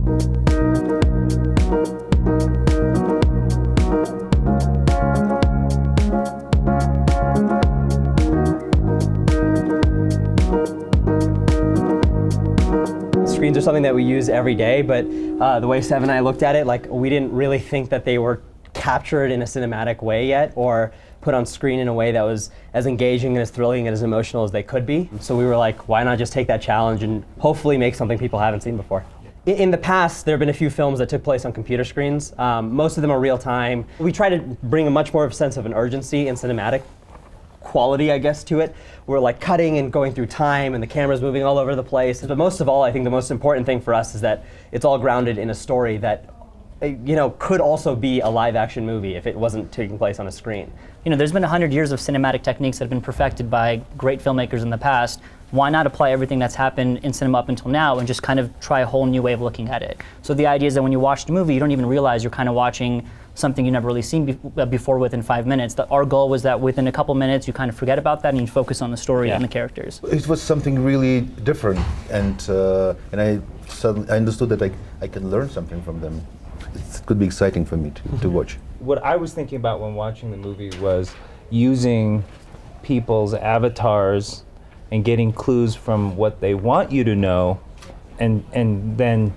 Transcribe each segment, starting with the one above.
Screens are something that we use every day, but the way Sev and I looked at it, like, we didn't really think that they were captured in a cinematic way yet, or put on screen in a way that was as engaging and as thrilling and as emotional as they could be. So we were like, why not just take that challenge and hopefully make something people haven't seen before? In the past, there have been a few films that took place on computer screens. Most of them are real time. We try to bring a much more of a sense of an urgency and cinematic quality, I guess, to it. We're like cutting and going through time and the camera's moving all over the place. But most of all, I think the most important thing for us is that it's all grounded in a story that could also be a live action movie if it wasn't taking place on a screen. There's been 100 years of cinematic techniques that have been perfected by great filmmakers in the past. Why not apply everything that's happened in cinema up until now and just kind of try a whole new way of looking at it? So the idea is that when you watch the movie, you don't even realize you're kind of watching something you've never really seen before within 5 minutes. Our goal was that within a couple minutes, you kind of forget about that and you focus on the story and the characters. It was something really different, and I understood that I can learn something from them. It could be exciting for me to watch. What I was thinking about when watching the movie was using people's avatars and getting clues from what they want you to know, and then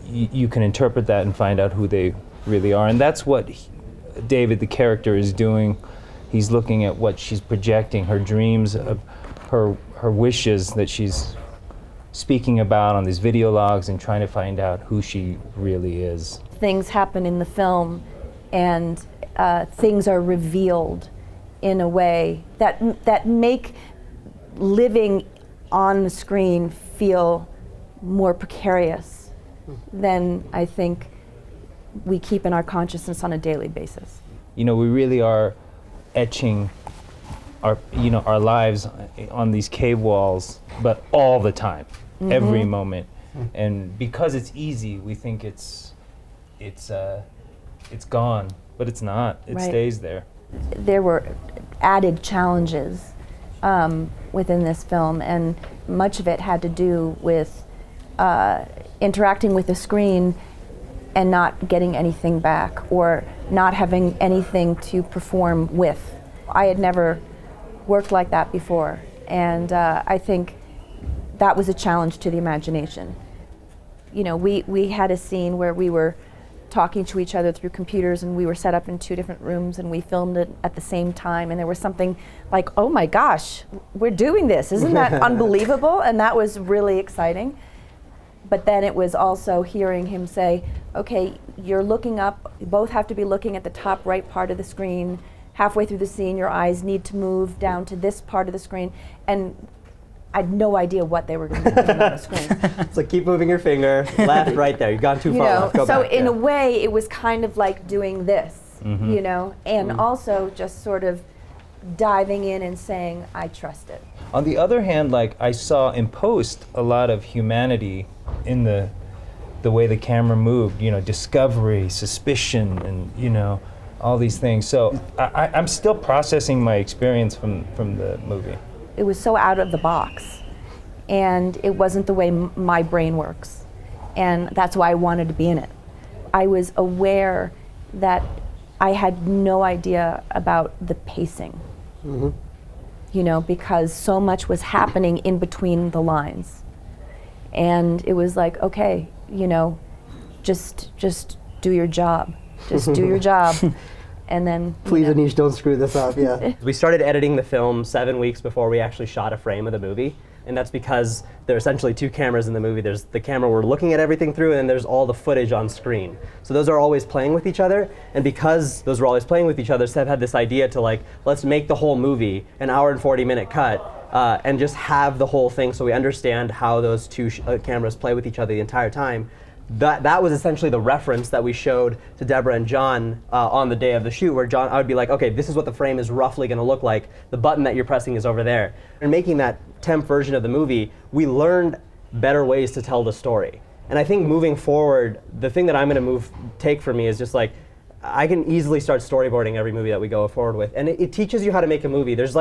you can interpret that and find out who they really are. And that's what David, the character, is doing. He's looking at what she's projecting, her dreams, her wishes that she's speaking about on these video logs, and trying to find out who she really is. Things happen in the film, and things are revealed in a way that make living on the screen feel more precarious than I think we keep in our consciousness on a daily basis. We really are etching our lives on these cave walls, but all the time, every moment. And because it's easy, we think it's gone, but it's not. It stays there. There were added challenges within this film, and much of it had to do with interacting with the screen and not getting anything back, or not having anything to perform with. I had never worked like that before, and I think that was a challenge to the imagination. We had a scene where we were talking to each other through computers, and we were set up in 2 different rooms, and we filmed it at the same time, and there was something like, oh my gosh, we're doing this, isn't that unbelievable? And that was really exciting. But then it was also hearing him say, okay, you're looking up, you both have to be looking at the top right part of the screen. Halfway through the scene, your eyes need to move down to this part of the screen. And I had no idea what they were going to be doing on the screen. It's like, keep moving your finger, left, right there. You've gone too far left, go so back. In a way, it was kind of like doing this, and also just sort of diving in and saying, I trust it. On the other hand, I saw in post a lot of humanity in the way the camera moved, discovery, suspicion, and all these things. So I'm still processing my experience from the movie. It was so out of the box, and it wasn't the way my brain works, and that's why I wanted to be in it. I was aware that I had no idea about the pacing, because so much was happening in between the lines. And it was like, okay, just do your job. Just do your job. And then, please, Anish, don't screw this up. Yeah. We started editing the film 7 weeks before we actually shot a frame of the movie, and that's because there are essentially 2 cameras in the movie. There's the camera we're looking at everything through, and then there's all the footage on screen. So those are always playing with each other, and because those were always playing with each other, Sev had this idea to let's make the whole movie an hour and 40-minute cut, and just have the whole thing so we understand how those 2 cameras play with each other the entire time. That was essentially the reference that we showed to Deborah and John on the day of the shoot, where I would be like, okay, this is what the frame is roughly going to look like. The button that you're pressing is over there. And making that temp version of the movie, we learned better ways to tell the story. And I think moving forward, the thing that I'm going to take from me is just I can easily start storyboarding every movie that we go forward with. And it teaches you how to make a movie. There's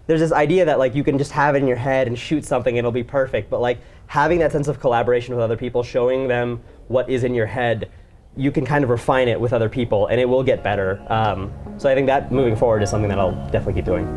there's this idea that like you can just have it in your head and shoot something and it'll be perfect, but like having that sense of collaboration with other people, showing them what is in your head, you can kind of refine it with other people and it will get better. So I think that moving forward is something that I'll definitely keep doing.